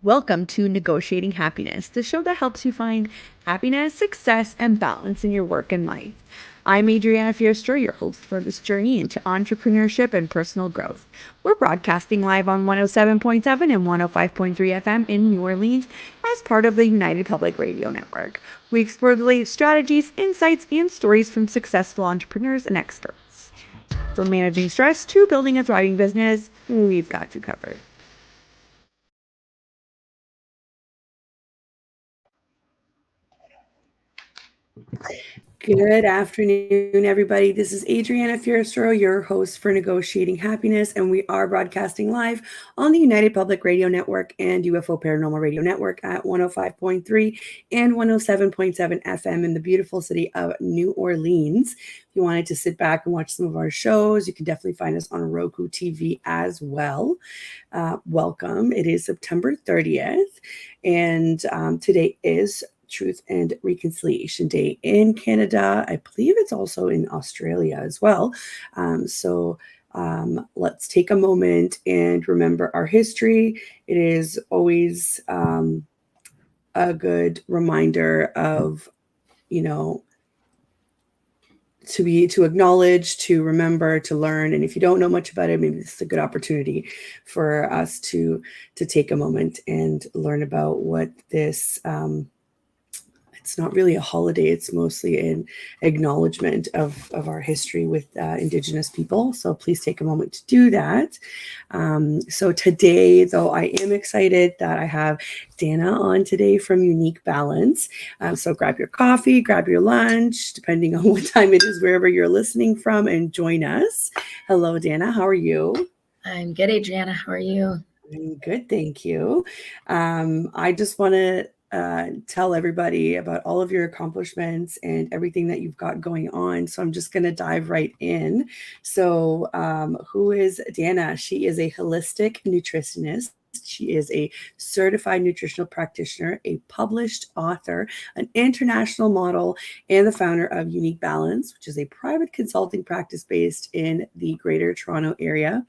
Welcome to Negotiating Happiness, the show that helps you find happiness, success, and balance in your work and life. I'm Adriana, your host for this journey into entrepreneurship and personal growth. We're broadcasting live on 107.7 and 105.3 FM in New Orleans as part of the United Public Radio Network. We explore the latest strategies, insights, and stories from successful entrepreneurs and experts. From managing stress to building a thriving business, we've got you covered. Good afternoon, everybody. This is Adriana, your host for Negotiating Happiness, and we are broadcasting live on the United Public Radio Network and UFO Paranormal Radio Network at 105.3 and 107.7 FM in the beautiful city of New Orleans. If you wanted to sit back and watch some of our shows, you can definitely find us on Roku TV as well. Welcome. It is September 30th, and today is Truth and Reconciliation Day in Canada. I believe it's also in Australia as well. So let's take a moment and remember our history. It is always a good reminder of, to acknowledge, to remember, to learn. And if you don't know much about it, maybe this is a good opportunity for us to take a moment and learn about what this it's not really a holiday. It's mostly an acknowledgement of our history with Indigenous people. So please take a moment to do that. So today, though, I am excited that I have Danna on today from Unique Balance. So grab your coffee, grab your lunch, depending on what time it is, wherever you're listening from, and join us. Hello, Danna. How are you? I'm good, Adriana. How are you? I'm good, thank you. I just want to tell everybody about all of your accomplishments and everything that you've got going on. So I'm just going to dive right in. So who is Danna? She is a holistic nutritionist. She is a certified nutritional practitioner, a published author, an international model, and the founder of Unique Balance, which is a private consulting practice based in the Greater Toronto area.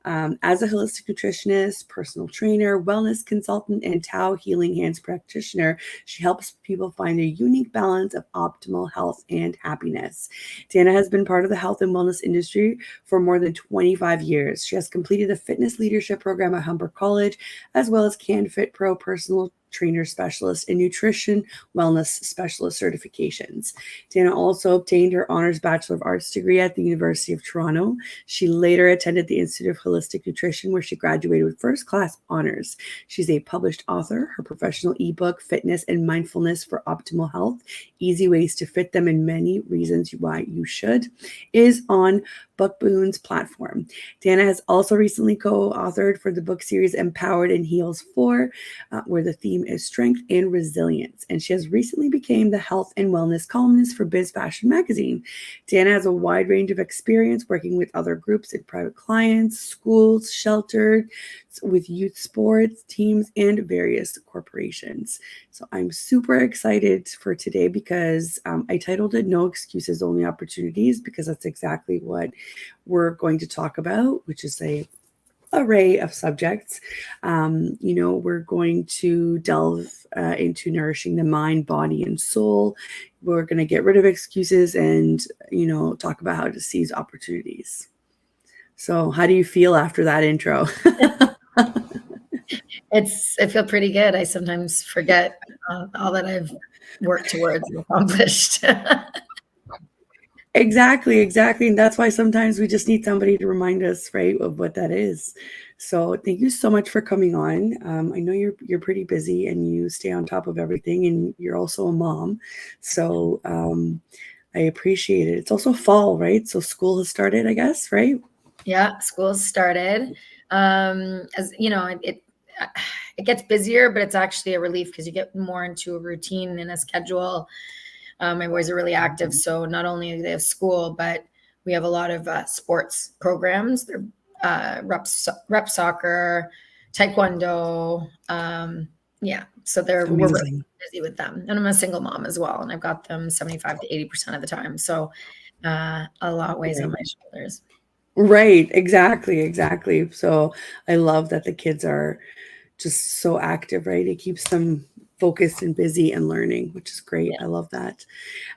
As a holistic nutritionist, personal trainer, wellness consultant, and Tao Healing Hands Practitioner, she helps people find their unique balance of optimal health and happiness. Danna has been part of the health and wellness industry for more than 25 years. She has completed a fitness leadership program at Humber College, as well as CanFit Pro personal trainer specialist and nutrition wellness specialist certifications. Danna also obtained her Honours Bachelor of Arts degree at the University of Toronto. She later attended the Institute of Holistic Nutrition, where she graduated with first-class honors. She's a published author. Her professional eBook, Fitness and Mindfulness for Optimal Health, Easy Ways to Fit Them and Many Reasons Why You Should, is on Bookboon's platform. Danna has also recently co-authored for the book series Empowered and Heals 4, where the theme is strength and resilience. And she has recently become the health and wellness columnist for BizFashion magazine. Danna has a wide range of experience working with other groups and private clients, schools, shelters, with youth sports teams, and various corporations. So I'm super excited for today because I titled it No Excuses, Only Opportunities, because that's exactly what we're going to talk about, which is a array of subjects. We're going to delve into nourishing the mind, body, and soul. We're going to get rid of excuses and, talk about how to seize opportunities. So how do you feel after that intro? I feel pretty good. I sometimes forget all that I've worked towards and accomplished. Exactly. And that's why sometimes we just need somebody to remind us, right, of what that is. So thank you so much for coming on. I know you're pretty busy and you stay on top of everything, and you're also a mom. So I appreciate it. It's also fall, right? So school has started, I guess, right? Yeah, school's started. As you know, it gets busier, but it's actually a relief because you get more into a routine and a schedule. My boys are really active, so not only do they have school, but we have a lot of sports programs. They're rep soccer, taekwondo. So we're really busy with them. And I'm a single mom as well, and I've got them 75 to 80% of the time. So a lot weighs on my shoulders. Right, exactly. So I love that the kids are just so active, right? It keeps them focused and busy and learning, which is great. I love that.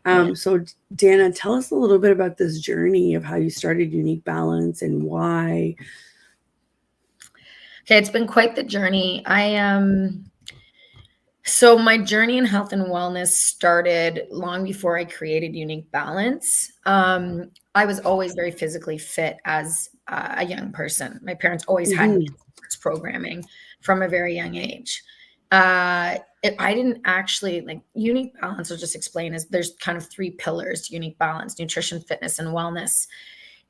So Danna, tell us a little bit about this journey of how you started Unique Balance and why. Okay, it's been quite the journey. So my journey in health and wellness started long before I created Unique Balance. I was always very physically fit as a young person. My parents always had me in sports programming from a very young age. I didn't actually like Unique Balance. I'll just explain is there's kind of 3 pillars to Unique Balance: nutrition, fitness, and wellness.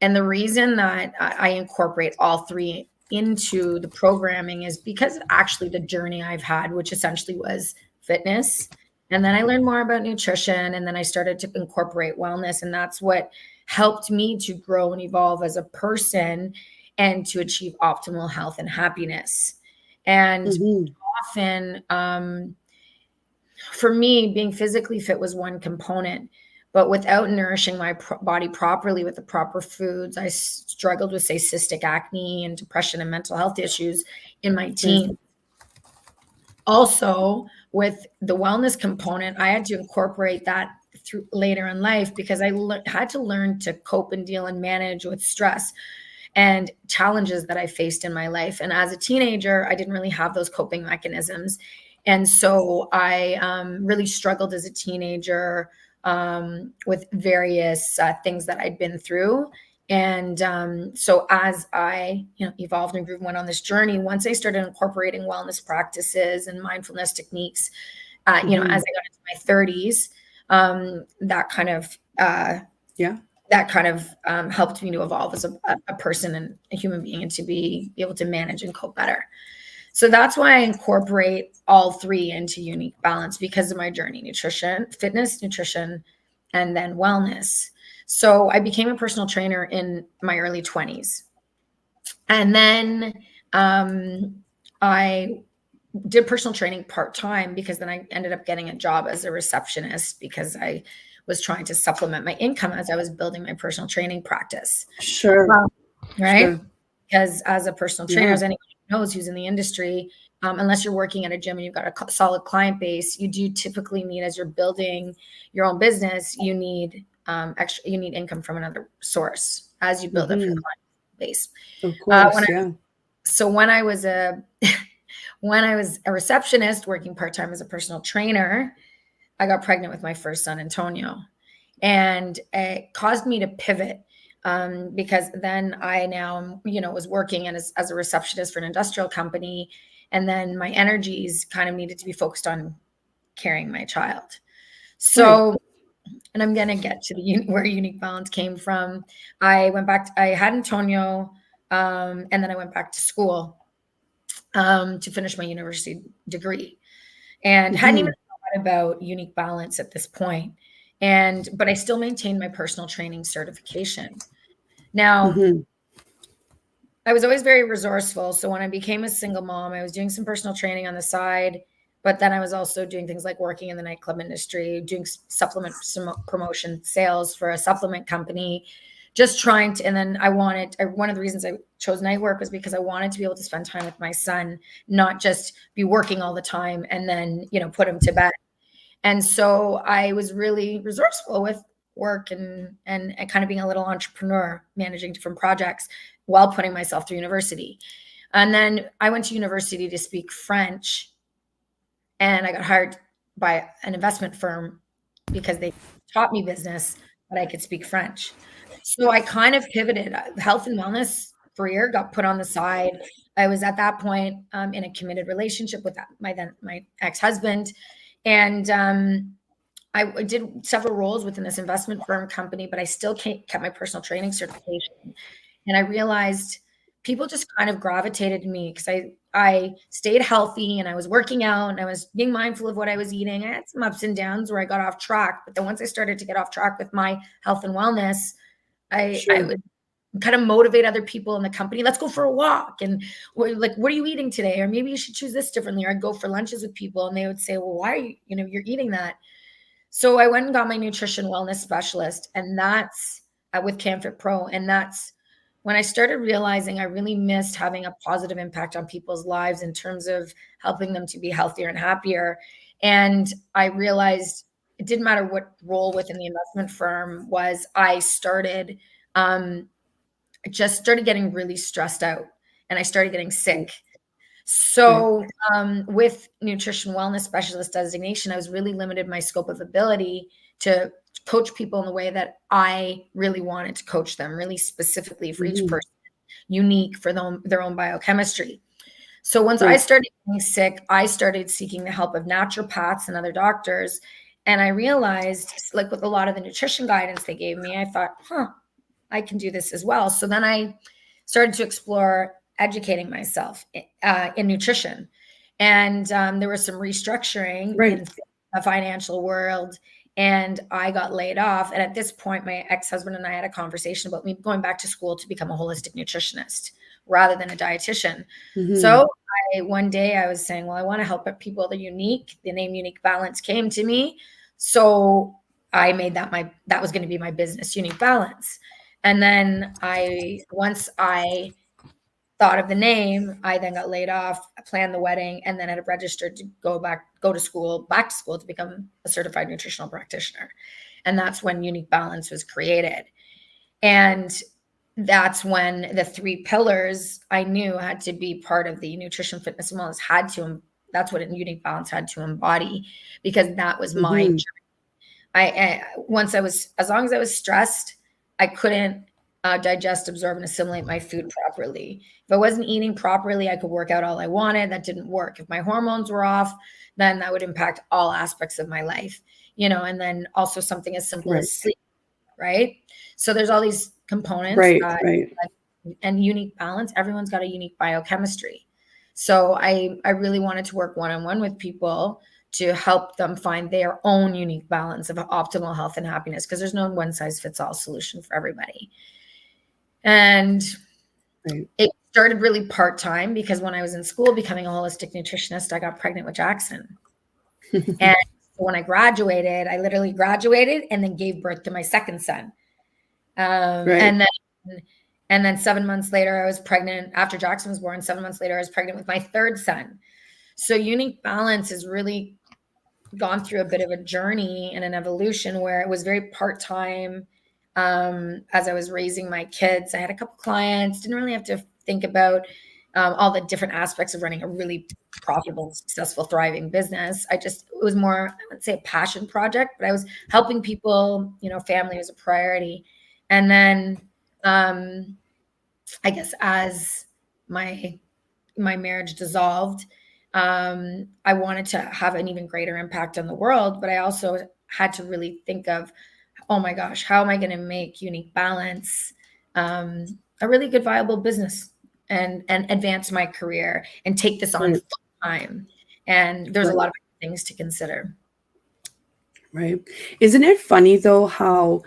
And the reason that I incorporate all 3 into the programming is because actually the journey I've had, which essentially was fitness. And then I learned more about nutrition, and then I started to incorporate wellness. And that's what helped me to grow and evolve as a person and to achieve optimal health and happiness. And often, for me, being physically fit was one component. But without nourishing my body properly with the proper foods, I struggled with, say, cystic acne and depression and mental health issues in my teens. Also, with the wellness component, I had to incorporate that through later in life because I had to learn to cope and deal and manage with stress and challenges that I faced in my life. And as a teenager, I didn't really have those coping mechanisms. And so I really struggled as a teenager with various things that I'd been through. And so as I evolved and grew, went on this journey, once I started incorporating wellness practices and mindfulness techniques, as I got into my 30s, that kind of helped me to evolve as a person and a human being, and to be able to manage and cope better. So that's why I incorporate all 3 into Unique Balance, because of my journey: nutrition, fitness, nutrition, and then wellness. So I became a personal trainer in my early 20s. And then I did personal training part-time, because then I ended up getting a job as a receptionist because I was trying to supplement my income as I was building my personal training practice. Sure. Right? Sure. Because as a personal trainer, as anyone knows who's in the industry, unless you're working at a gym and you've got a solid client base, you do typically need, as you're building your own business, you need you need income from another source as you build up your client base. Of course, So when I was a receptionist working part-time as a personal trainer, I got pregnant with my first son, Antonio, and it caused me to pivot. Because then I now, was working as a receptionist for an industrial company. And then my energies kind of needed to be focused on carrying my child. So, and I'm going to get to where Unique Balance came from. I went back, I had Antonio, and then I went back to school to finish my university degree, and hadn't even thought about Unique Balance at this point. But I still maintained my personal training certification. Now, I was always very resourceful. So when I became a single mom, I was doing some personal training on the side, but then I was also doing things like working in the nightclub industry, doing supplement promotion sales for a supplement company, just trying to, and then one of the reasons I chose night work was because I wanted to be able to spend time with my son, not just be working all the time and then, put him to bed. And so I was really resourceful with work and kind of being a little entrepreneur, managing different projects while putting myself through university. And then I went to university to speak French, and I got hired by an investment firm because they taught me business, but I could speak French. So I kind of pivoted. Health and wellness career got put on the side. I was at that point in a committed relationship with my ex-husband. And I did several roles within this investment firm company, but I still kept my personal training certification. And I realized people just kind of gravitated to me because I stayed healthy and I was working out and I was being mindful of what I was eating. I had some ups and downs where I got off track. But then once I started to get off track with my health and wellness, I would kind of motivate other people in the company. Let's go for a walk. And like, what are you eating today? Or maybe you should choose this differently. Or I'd go for lunches with people and they would say, well, why are you, you're eating that? So I went and got my nutrition wellness specialist, and that's with CanFit Pro. And that's when I started realizing I really missed having a positive impact on people's lives in terms of helping them to be healthier and happier. And I realized it didn't matter what role within the investment firm was, I started just started getting really stressed out and I started getting sick. So with nutrition wellness specialist designation, I was really limited my scope of ability to coach people in the way that I really wanted to coach them, really specifically for each person, unique for their own biochemistry. So once I started getting sick, I started seeking the help of naturopaths and other doctors. And I realized, like with a lot of the nutrition guidance they gave me, I thought, I can do this as well. So then I started to explore educating myself in nutrition. And there was some restructuring in the financial world, and I got laid off. And at this point, my ex-husband and I had a conversation about me going back to school to become a holistic nutritionist rather than a dietitian. So one day I was saying, well, I want to help people that are unique. The name Unique Balance came to me. So I made that was going to be my business, Unique Balance. And then once I thought of the name, I then got laid off, planned the wedding, and then had registered to back to school to become a certified nutritional practitioner. And that's when Unique Balance was created. And that's when the 3 pillars I knew had to be part of the nutrition, fitness, and wellness that's what a Unique Balance had to embody, because that was my journey. As long as I was stressed, I couldn't digest, absorb, and assimilate my food properly. If I wasn't eating properly, I could work out all I wanted. That didn't work. If my hormones were off, then that would impact all aspects of my life, and then also something as simple as sleep, right? So there's all these components, and Unique Balance, everyone's got a unique biochemistry. So I really wanted to work one-on-one with people to help them find their own unique balance of optimal health and happiness, because there's no one-size-fits-all solution for everybody. And it started really part-time, because when I was in school becoming a holistic nutritionist, I got pregnant with Jackson. And when I graduated, I literally graduated and then gave birth to my second son. And then 7 months later, I was pregnant. After Jackson was born, 7 months later, I was pregnant with my third son. So Unique Balance has really gone through a bit of a journey and an evolution where it was very part-time. As I was raising my kids, I had a couple clients, didn't really have to think about all the different aspects of running a really profitable, successful, thriving business. It was more, I would say, a passion project, but I was helping people, family was a priority. And then I guess as my marriage dissolved, I wanted to have an even greater impact on the world, but I also had to really think of, oh my gosh, how am I going to make Unique Balance a really good, viable business and advance my career and take this on full time? And there's a lot of things to consider. Right. Isn't it funny though, how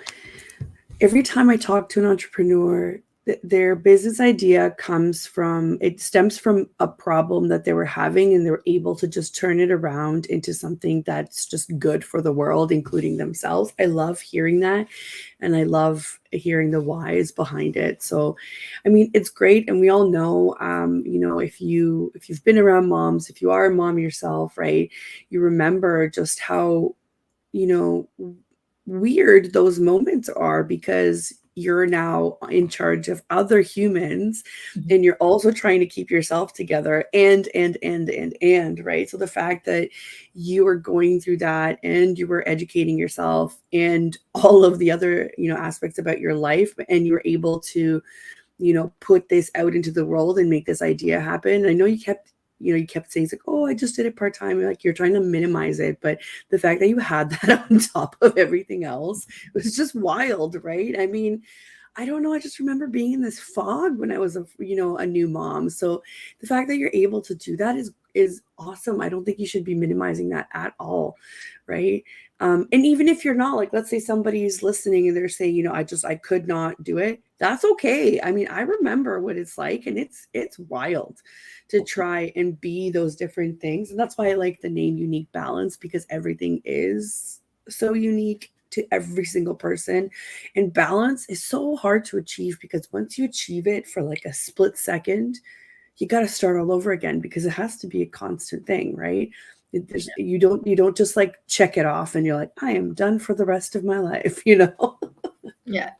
every time I talk to an entrepreneur, their business idea stems from a problem that they were having, and they're able to just turn it around into something that's just good for the world, including themselves. I love hearing that. And I love hearing the whys behind it. So, I mean, it's great. And we all know, if you've been around moms, if you are a mom yourself, right, you remember just how, weird those moments are, because you're now in charge of other humans, and you're also trying to keep yourself together and right. So the fact that you are going through that, and you were educating yourself and all of the other, aspects about your life, and you're able to, put this out into the world and make this idea happen. I know you kept saying, it's like, oh, I just did it part-time. Like, you're trying to minimize it. But the fact that you had that on top of everything else was just wild, right? I mean, I don't know. I just remember being in this fog when I was a new mom. So the fact that you're able to do that is awesome. I don't think you should be minimizing that at all, right? And even if you're not, like, let's say somebody's listening and they're saying, I could not do it. That's okay. I mean, I remember what it's like, and it's wild to try and be those different things. And that's why I like the name Unique Balance, because everything is so unique to every single person. And balance is so hard to achieve, because once you achieve it for like a split second, you got to start all over again, because it has to be a constant thing, right? You don't just like check it off and you're like, I am done for the rest of my life, you know? Yeah.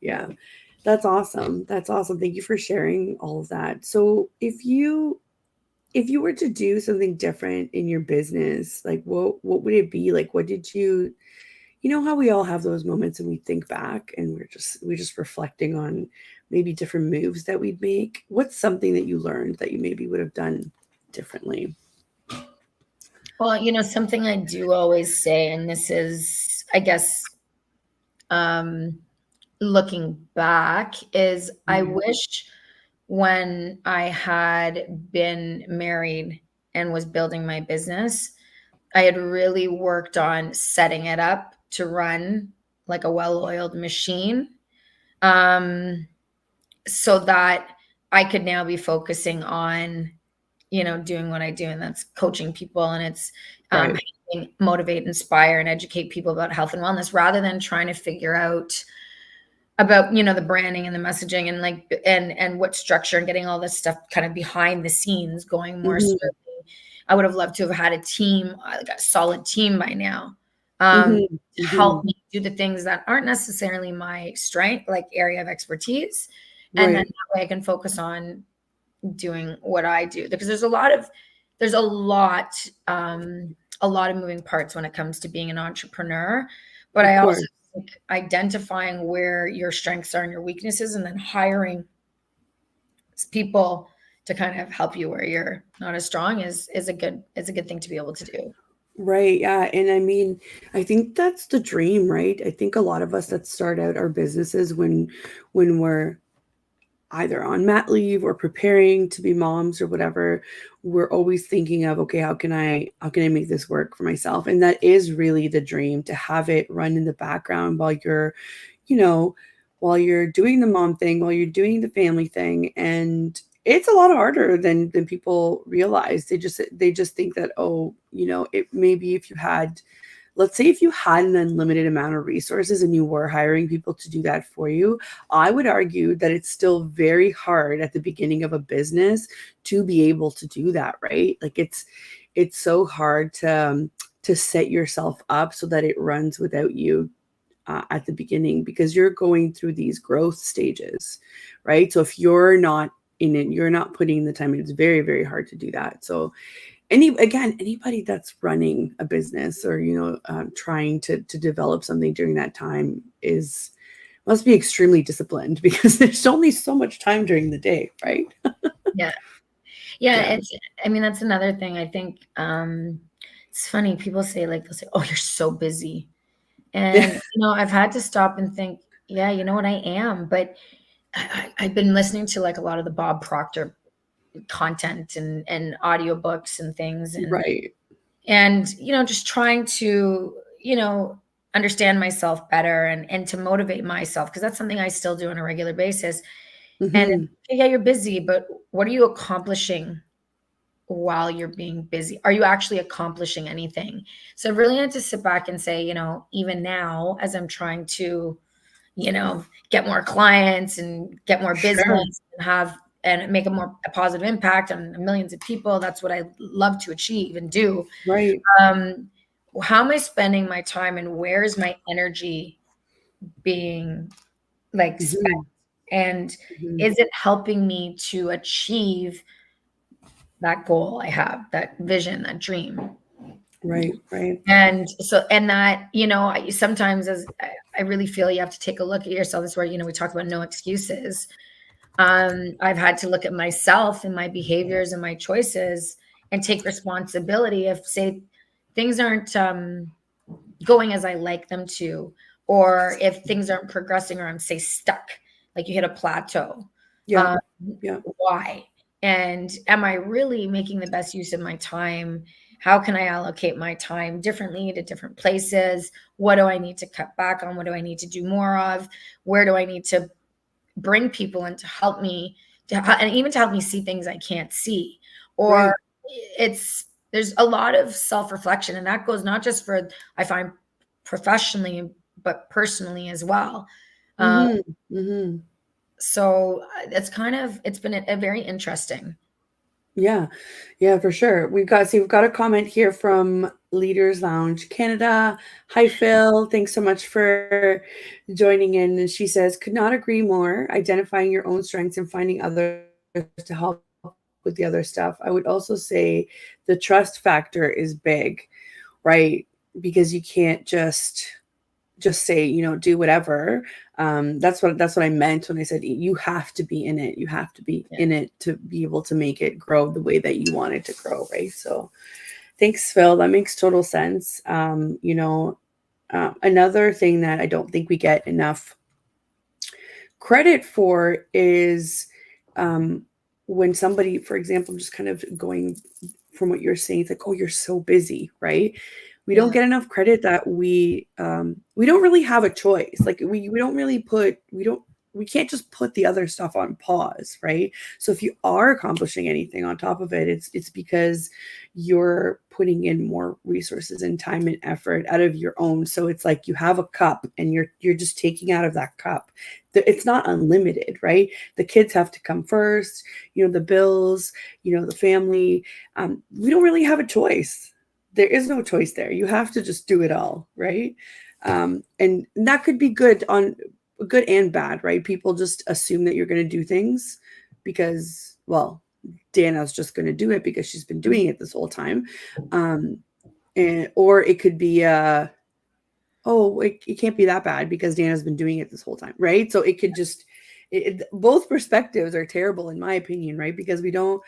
Yeah. That's awesome. That's awesome. Thank you for sharing all of that. So if you were to do something different in your business, like what would it be? Like, what did you know how we all have those moments and we think back and we're just reflecting on maybe different moves that we'd make? What's something that you learned that you maybe would have done differently? Well, something I do always say, and this is, I guess, looking back, is I wish when I had been married and was building my business, I had really worked on setting it up to run like a well-oiled machine, so that I could now be focusing on, doing what I do, and that's coaching people, and it's Right. helping motivate, inspire, and educate people about health and wellness, rather than trying to figure out about, the branding and the messaging and like and what structure, and getting all this stuff kind of behind the scenes going more Mhm. smoothly. I would have loved to have had a team, like a solid team by now, Mhm. to help Mhm. me do the things that aren't necessarily my strength, like area of expertise. And then Right. that way I can focus on doing what I do, because there's a lot of moving parts when it comes to being an entrepreneur. But Of I also course. think identifying where your strengths are and your weaknesses, and then hiring people to kind of help you where you're not as strong, is a good thing to be able to do. Right. Yeah. And I mean, I think that's the dream, right? I think a lot of us that start out our businesses when we're either on mat leave or preparing to be moms or whatever, we're always thinking of, okay, how can I make this work for myself? And that is really the dream, to have it run in the background while you're, you know, while you're doing the mom thing, while you're doing the family thing. And it's a lot harder than people realize. They just think that, oh, it maybe if you had, let's say if you had an unlimited amount of resources and you were hiring people to do that for you, I would argue that it's still very hard at the beginning of a business to be able to do that, right? Like it's so hard to set yourself up so that it runs without you at the beginning, because you're going through these growth stages, right? So if you're not in it, you're not putting in the time, it's very, very hard to do that. So anybody that's running a business or trying to develop something during that time is must be extremely disciplined, because there's only so much time during the day, right? Yeah. Yeah. Yeah. I mean, that's another thing. I think, it's funny. People say, like, they'll say, "Oh, you're so busy." And, I've had to stop and think, yeah, you know what, I am. But I've been listening to like a lot of the Bob Proctor content and audiobooks and things, Right. and just trying to, understand myself better, and to motivate myself, because that's something I still do on a regular basis. And Hmm. yeah, you're busy, but what are you accomplishing while you're being busy? Are you actually accomplishing anything? So I really had to sit back and say, even now, as I'm trying to, get more clients and get more Sure. business and make a positive impact on millions of people. That's what I love to achieve and do. Right. Um, how am I spending my time, and where is my energy being like spent? Hmm. And Hmm. is it helping me to achieve that goal I have, that vision, that dream? Right. Right. And so, and that, sometimes, as I really feel, you have to take a look at yourself. That's where, we talk about no excuses. I've had to look at myself and my behaviors and my choices, and take responsibility if, say, things aren't going as I like them to, or if things aren't progressing, or I'm, say, stuck, like you hit a plateau. Yeah. Um, Yeah. why? And am I really making the best use of my time? How can I allocate my time differently to different places? What do I need to cut back on? What do I need to do more of? Where do I need to bring people in to help me, and even to help me see things I can't see? Or Right. there's a lot of self-reflection, and that goes not just for, I find, professionally, but personally as well. So it's been a very interesting. Yeah, for sure. We've got a comment here from Leaders Lounge Canada. Hi, Phil. Thanks so much for joining in. And she says, could not agree more. Identifying your own strengths and finding others to help with the other stuff. I would also say the trust factor is big, right? Because you can't just say, do whatever. That's what I meant when I said you have to be in it. You have to be in it to be able to make it grow the way that you want it to grow, right? So thanks, Phil. That makes total sense. Another thing that I don't think we get enough credit for is when somebody, for example, just kind of going from what you're saying, it's like, oh, you're so busy, right? We don't get enough credit that we don't really have a choice. Like we can't just put the other stuff on pause, right? So if you are accomplishing anything on top of it, it's because you're putting in more resources and time and effort out of your own. So it's like you have a cup and you're just taking out of that cup. It's not unlimited, right? The kids have to come first, the bills, the family. We don't really have a choice. There is no choice there. You have to just do it all, right? And that could be good and bad, right? People just assume that you're going to do things because, well, Danna's just going to do it because she's been doing it this whole time. Or it could be, it can't be that bad because Danna's been doing it this whole time, right? So it could just, both perspectives are terrible in my opinion, right? Because we don't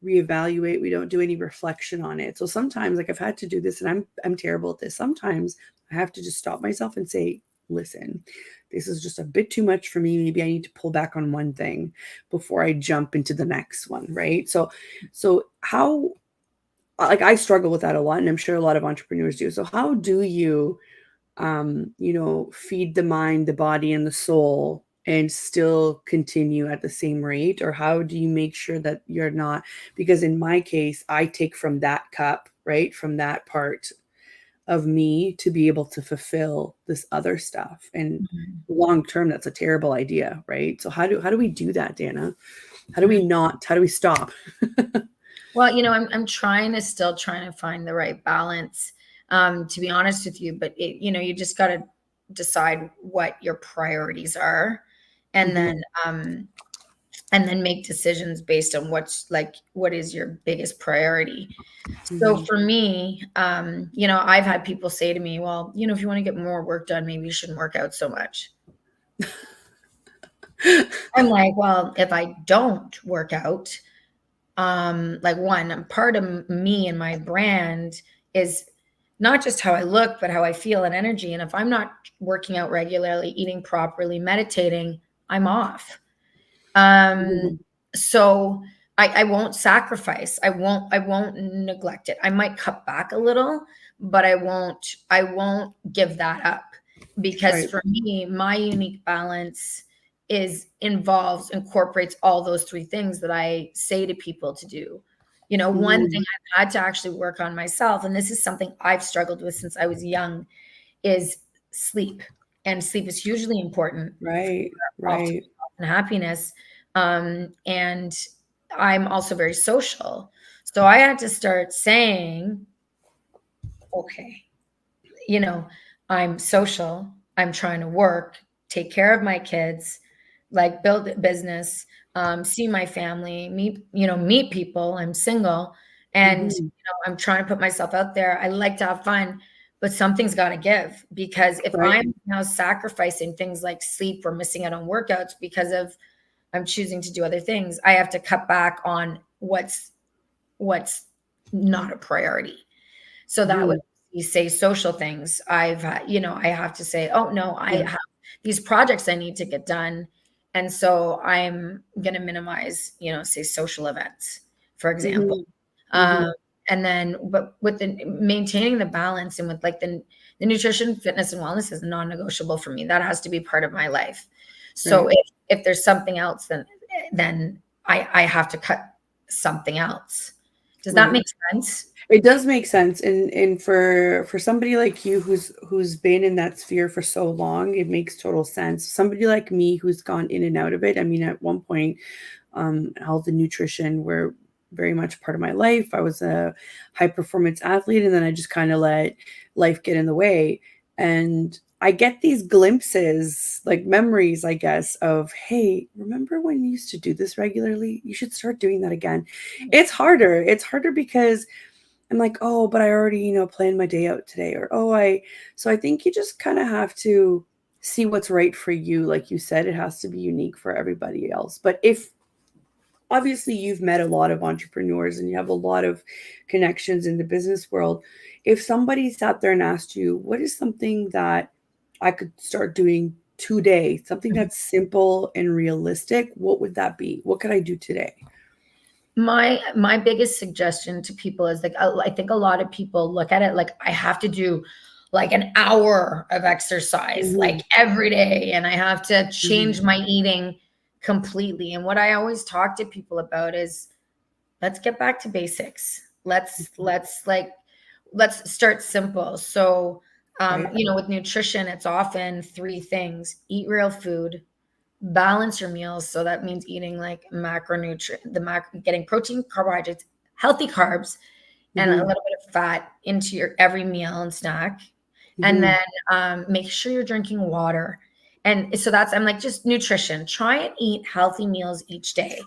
reevaluate, we don't do any reflection on it. So sometimes, like I've had to do this, and I'm terrible at this. Sometimes I have to just stop myself and say, listen, this is just a bit too much for me. Maybe I need to pull back on one thing before I jump into the next one, right? So how, like I struggle with that a lot, and I'm sure a lot of entrepreneurs do. So how do you feed the mind, the body, and the soul and still continue at the same rate? Or how do you make sure that you're not, because in my case, I take from that cup, right? From that part of me to be able to fulfill this other stuff. And long term, that's a terrible idea, right? So how do we do that, Danna? How do we stop? Well, I'm trying to find the right balance, to be honest with you, but you just got to decide what your priorities are, and then make decisions based on what is your biggest priority. So for me, I've had people say to me, well, if you want to get more work done, maybe you shouldn't work out so much. I'm like, well, if I don't work out, part of me and my brand is not just how I look, but how I feel and energy. And if I'm not working out regularly, eating properly, meditating, I'm off. So I won't sacrifice. I won't neglect it. I might cut back a little, but I won't give that up, because for me, my unique balance incorporates all those three things that I say to people to do. One thing I've had to actually work on myself, and this is something I've struggled with since I was young, is sleep. And sleep is hugely important. Right. And happiness. And I'm also very social. So I had to start saying, okay, I'm social. I'm trying to work, take care of my kids, like build a business, see my family, meet people. I'm single, and I'm trying to put myself out there. I like to have fun, but something's got to give, because if I'm now sacrificing things like sleep or missing out on workouts because of I'm choosing to do other things, I have to cut back on what's not a priority. So that would you say social things. I have to say, oh no, I have these projects I need to get done. And so I'm going to minimize, say social events, for example. And then, but with maintaining the balance, and with like the nutrition, fitness, and wellness is non-negotiable for me. That has to be part of my life. So if there's something else, then I have to cut something else Does that make sense? It does make sense. And for somebody like you who's been in that sphere for so long, it makes total sense. Somebody like me who's gone in and out of it. I mean, at one point, health and nutrition were very much part of my life. I was a high performance athlete, and then I just kind of let life get in the way. And I get these glimpses, like memories, I guess, of, hey, remember when you used to do this regularly? You should start doing that again. It's harder. It's harder because I'm like, oh, but I already, planned my day out today. Or, so I think you just kind of have to see what's right for you. Like you said, it has to be unique for everybody else. But if obviously you've met a lot of entrepreneurs and you have a lot of connections in the business world, if somebody sat there and asked you, what is something that I could start doing today, something that's simple and realistic, what would that be? What could I do today? My biggest suggestion to people is, like, I think a lot of people look at it like I have to do like an hour of exercise like every day, and I have to change my eating completely. And what I always talk to people about is, let's get back to basics. Let's start simple. So Right. with nutrition, it's often three things: eat real food, balance your meals. So that means eating like macronutrient, getting protein, carbohydrates, healthy carbs, and a little bit of fat into your every meal and snack. And then make sure you're drinking water. And so I'm like, just nutrition. Try and eat healthy meals each day,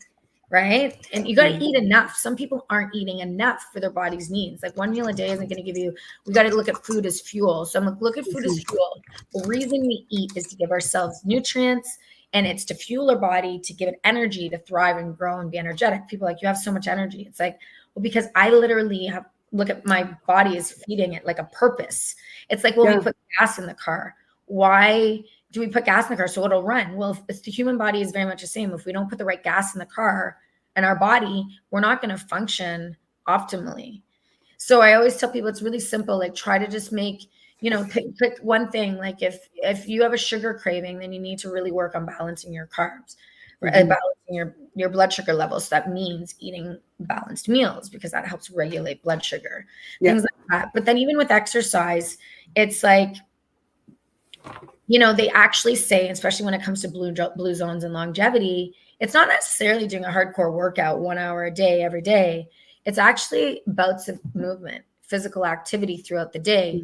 right? And you got to eat enough. Some people aren't eating enough for their body's needs. Like one meal a day isn't going to give you, we got to look at food as fuel. So I'm like, look at food as fuel. The reason we eat is to give ourselves nutrients, and it's to fuel our body, to give it energy to thrive and grow and be energetic. People are like, you have so much energy. It's like, well, because I literally look at my body as feeding it like a purpose. It's like, well, we put gas in the car. Why do we put gas in the car? So it'll run. Well, if the human body is very much the same. If we don't put the right gas in the car and our body, we're not going to function optimally. So I always tell people it's really simple. Like, try to just make, pick one thing. Like if you have a sugar craving, then you need to really work on balancing your carbs, right? Balancing your blood sugar levels. So that means eating balanced meals, because that helps regulate blood sugar, things like that. But then even with exercise, it's like, they actually say, especially when it comes to blue zones and longevity, it's not necessarily doing a hardcore workout 1 hour a day, every day. It's actually bouts of movement, physical activity throughout the day.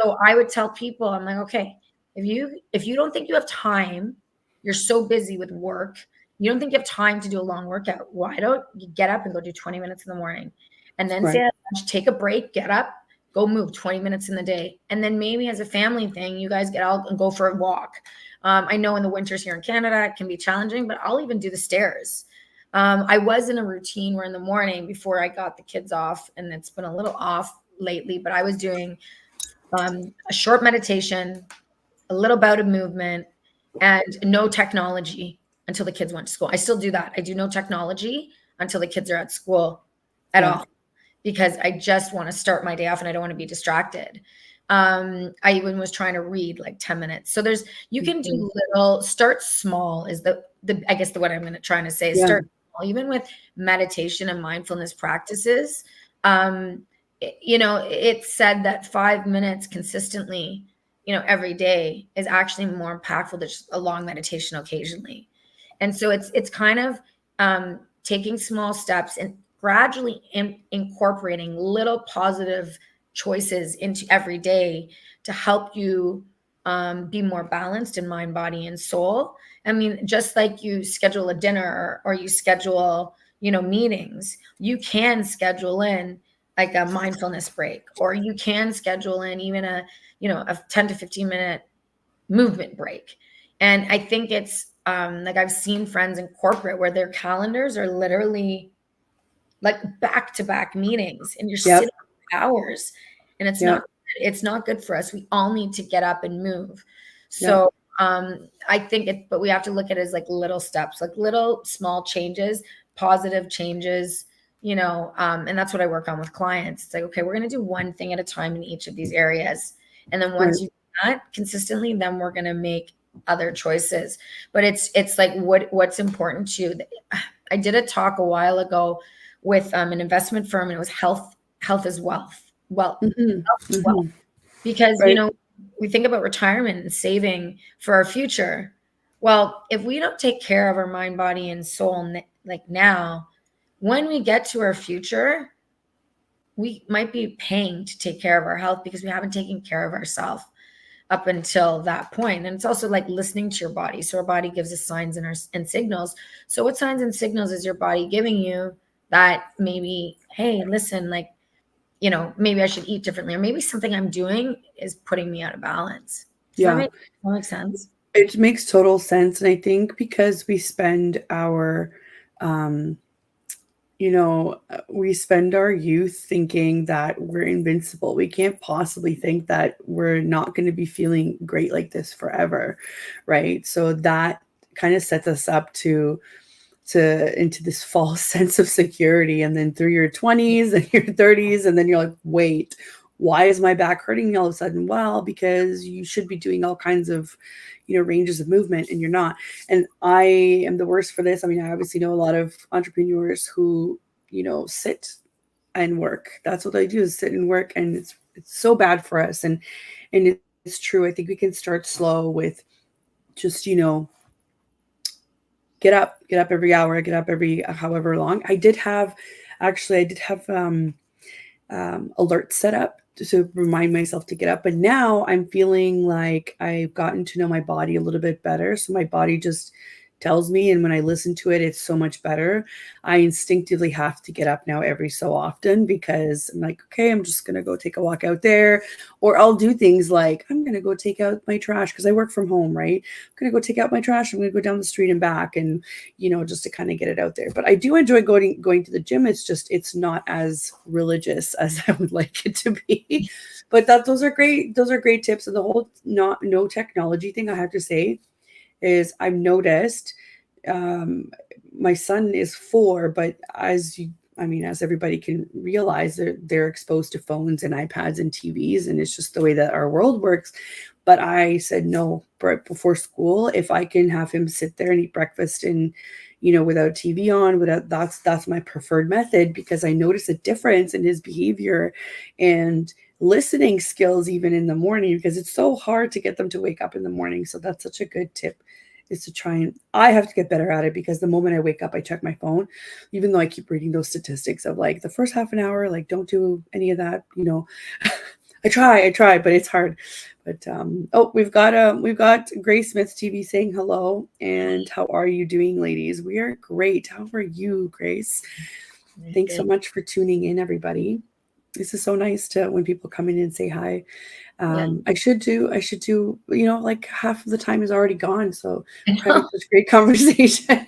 So I would tell people, I'm like, okay, if you don't think you have time, you're so busy with work, you don't think you have time to do a long workout, why don't you get up and go do 20 minutes in the morning, and then say at lunch, take a break, get up, go move 20 minutes in the day. And then maybe as a family thing, you guys get out and go for a walk. I know in the winters here in Canada, it can be challenging, but I'll even do the stairs. I was in a routine where in the morning before I got the kids off, and it's been a little off lately, but I was doing a short meditation, a little bout of movement, and no technology until the kids went to school. I still do that. I do no technology until the kids are at school at all, because I just want to start my day off and I don't want to be distracted. I even was trying to read like 10 minutes. So you can do start small is I guess what I'm trying to say is start small, even with meditation and mindfulness practices. It's said that 5 minutes consistently, every day is actually more impactful than just a long meditation occasionally. And so it's kind of taking small steps and gradually incorporating little positive choices into every day to help you be more balanced in mind, body, and soul. I mean, just like you schedule a dinner or you schedule, meetings, you can schedule in like a mindfulness break, or you can schedule in even a 10 to 15 minute movement break. And I think it's like I've seen friends in corporate where their calendars are literally like back-to-back meetings, and you're sitting for hours, and it's not good for us. We all need to get up and move. So I think but we have to look at it as like little steps, like little small changes, positive changes, and that's what I work on with clients. It's like, okay, we're going to do one thing at a time in each of these areas. And then once you do that consistently, then we're going to make other choices. But it's like what's important to you. I did a talk a while ago with an investment firm, and it was health is wealth. Well, Mm-hmm. health is wealth. Mm-hmm. Because, Right. we think about retirement and saving for our future. Well, if we don't take care of our mind, body, and soul, like now, when we get to our future, we might be paying to take care of our health because we haven't taken care of ourselves up until that point. And it's also like listening to your body. So our body gives us signs and signals. So what signs and signals is your body giving you that maybe, hey, listen, like, maybe I should eat differently, or maybe something I'm doing is putting me out of balance. Does Yeah. that make sense? It makes total sense. And I think because we spend our, we spend our youth thinking that we're invincible. We can't possibly think that we're not going to be feeling great like this forever, right? So that kind of sets us up into this false sense of security. And then through your 20s and your 30s, and then you're like, wait, why is my back hurting me all of a sudden? Well, because you should be doing all kinds of, ranges of movement, and you're not. And I am the worst for this. I mean, I obviously know a lot of entrepreneurs who, sit and work. That's what they do, is sit and work. And it's so bad for us. And it's true. I think we can start slow with just, get up every hour, get up every however long. I did have alerts set up to remind myself to get up. But now I'm feeling like I've gotten to know my body a little bit better. So my body just tells me, and when I listen to it, it's so much better. I instinctively have to get up now every so often, because I'm like, okay, I'm just going to go take a walk out there. Or I'll do things like, I'm going to go take out my trash, because I work from home, right? I'm going to go take out my trash. I'm going to go down the street and back, and, just to kind of get it out there. But I do enjoy going to the gym. It's not as religious as I would like it to be. But those are great tips. And the whole no technology thing, I have to say, is I've noticed, my son is 4, but as everybody can realize, they're exposed to phones and iPads and TVs, and it's just the way that our world works. But I said, no, before school, if I can have him sit there and eat breakfast and, without TV on, that's my preferred method, because I notice a difference in his behavior and listening skills even in the morning, because it's so hard to get them to wake up in the morning. So that's such a good tip, is to try, and I have to get better at it, because the moment I wake up, I check my phone, even though I keep reading those statistics of like the first half an hour, like don't do any of that, I try, but it's hard. But we've got Grace Smith TV saying hello, and how are you doing, ladies? We are great. How are you, Grace? Thanks so much for tuning in, everybody. This is so nice when people come in and say hi. I should do, like half of the time is already gone. So we're having such great conversation.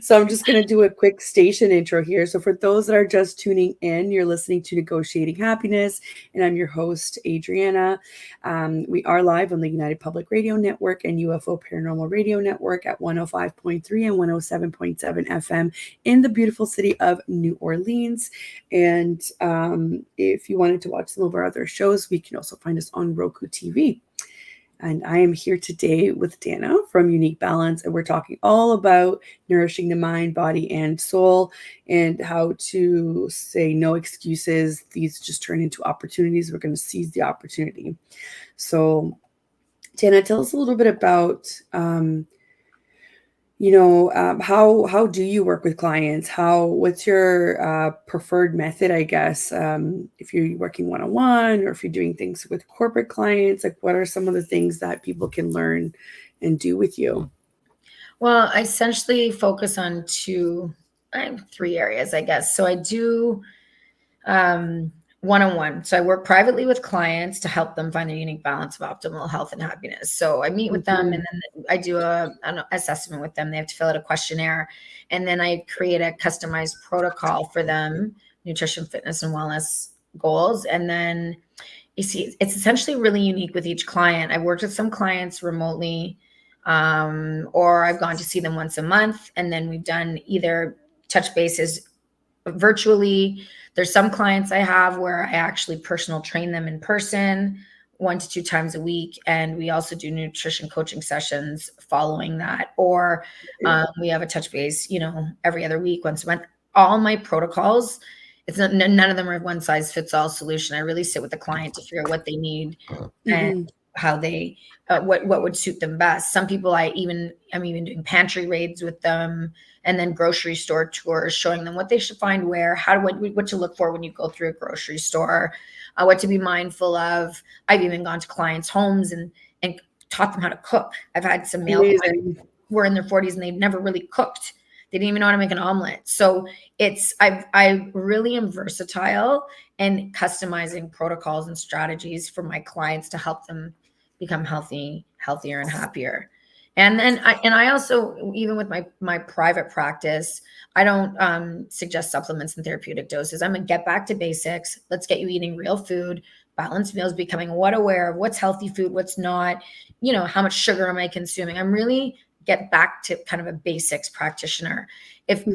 So I'm just going to do a quick station intro here. So for those that are just tuning in, you're listening to Negotiating Happiness, and I'm your host, Adriana. We are live on the United Public Radio Network and UFO Paranormal Radio Network at 105.3 and 107.7 FM in the beautiful city of New Orleans. And if you wanted to watch some of our other shows, we can also find us on Roku TV. And I am here today with Danna from Unique Balance, and we're talking all about nourishing the mind, body, and soul, and how to say no excuses. These just turn into opportunities. We're going to seize the opportunity. So, Danna, tell us a little bit about how do you work with clients? What's your preferred method, I guess, if you're working one-on-one, or if you're doing things with corporate clients? Like, what are some of the things that people can learn and do with you? Well, I essentially focus on 3 areas, I guess. So I do one-on-one. So I work privately with clients to help them find their unique balance of optimal health and happiness. So I meet with them, and then I do an assessment with them. They have to fill out a questionnaire, and then I create a customized protocol for them, nutrition, fitness, and wellness goals. And then you see, it's essentially really unique with each client. I've worked with some clients remotely, or I've gone to see them once a month, and then we've done either touch bases virtually. There's some clients I have where I actually personal train them in person 1 to 2 times a week. And we also do nutrition coaching sessions following that. Or we have a touch base, every other week, once a month. all my protocols, it's not, none of them are one size fits all solution. I really sit with the client to figure out what they need and how they, what would suit them best. Some people I'm even doing pantry raids with them, and then grocery store tours, showing them what they should find where, what to look for when you go through a grocery store, what to be mindful of. I've even gone to clients' homes and taught them how to cook. I've had some male clients who were in their 40s and they've never really cooked. They didn't even know how to make an omelet. So I really am versatile and customizing protocols and strategies for my clients to help them become healthier and happier. And then I also, even with my private practice, I don't suggest supplements and therapeutic doses. I'm gonna get back to basics. Let's get you eating real food, balanced meals, becoming aware of what's healthy food, what's not, how much sugar am I consuming? I'm really get back to kind of a basics practitioner. If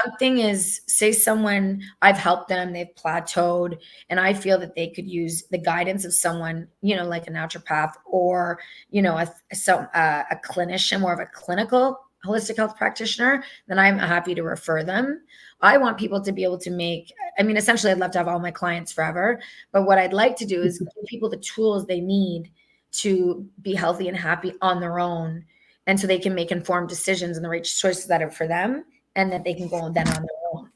something is, say someone, I've helped them, they've plateaued, and I feel that they could use the guidance of someone, like a naturopath or, a clinician, more of a clinical holistic health practitioner, then I'm happy to refer them. I want people to be able to essentially I'd love to have all my clients forever, but what I'd like to do is give people the tools they need to be healthy and happy on their own. And so they can make informed decisions and the right choices that are for them, and that they can go then on their own.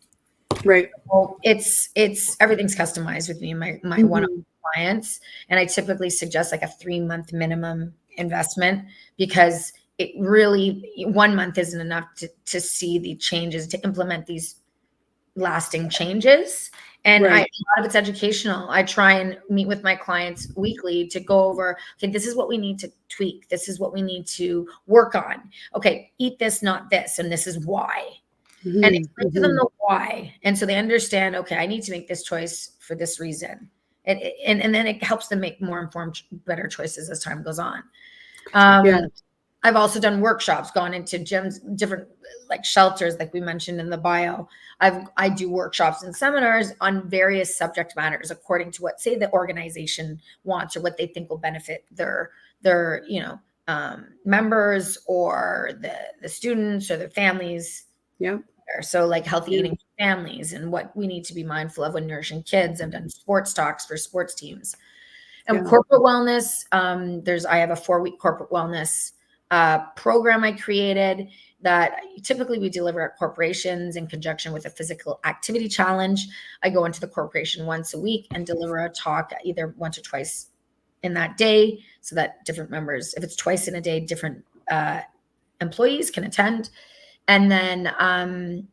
Right. So it's everything's customized with me, my one-on-one clients. And I typically suggest like a 3-month minimum investment, because it really, 1 month isn't enough to see the changes, to implement these lasting changes. And a lot of it's educational. I try and meet with my clients weekly to go over, okay, this is what we need to tweak. This is what we need to work on. Okay, eat this, not this, and this is why. And explain to them the why. And so they understand, okay, I need to make this choice for this reason. And then it helps them make more informed, better choices as time goes on. I've also done workshops, gone into gyms, different like shelters, like we mentioned in the bio. I do workshops and seminars on various subject matters according to what, say, the organization wants or what they think will benefit their members or the students or their families. Yeah. So like healthy eating for families and what we need to be mindful of when nourishing kids. I've done sports talks for sports teams. And corporate wellness, I have a 4-week corporate wellness program I created that typically we deliver at corporations in conjunction with a physical activity challenge. I go into the corporation once a week and deliver a talk either once or twice in that day, so that different members, if it's twice in a day, different employees can attend. And then,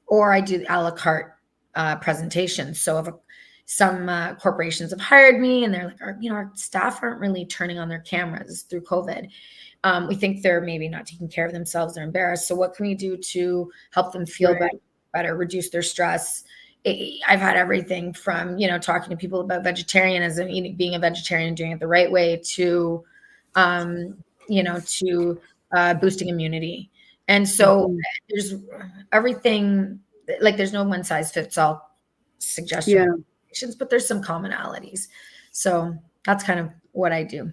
or I do a la carte presentations. So if some corporations have hired me and they're like, our staff aren't really turning on their cameras through COVID. We think they're maybe not taking care of themselves. They're embarrassed. So what can we do to help them feel better, reduce their stress? I've had everything from, talking to people about vegetarianism, being a vegetarian and doing it the right way, to, to boosting immunity. And so there's everything, like there's no one size fits all suggestions, but there's some commonalities. So that's kind of what I do.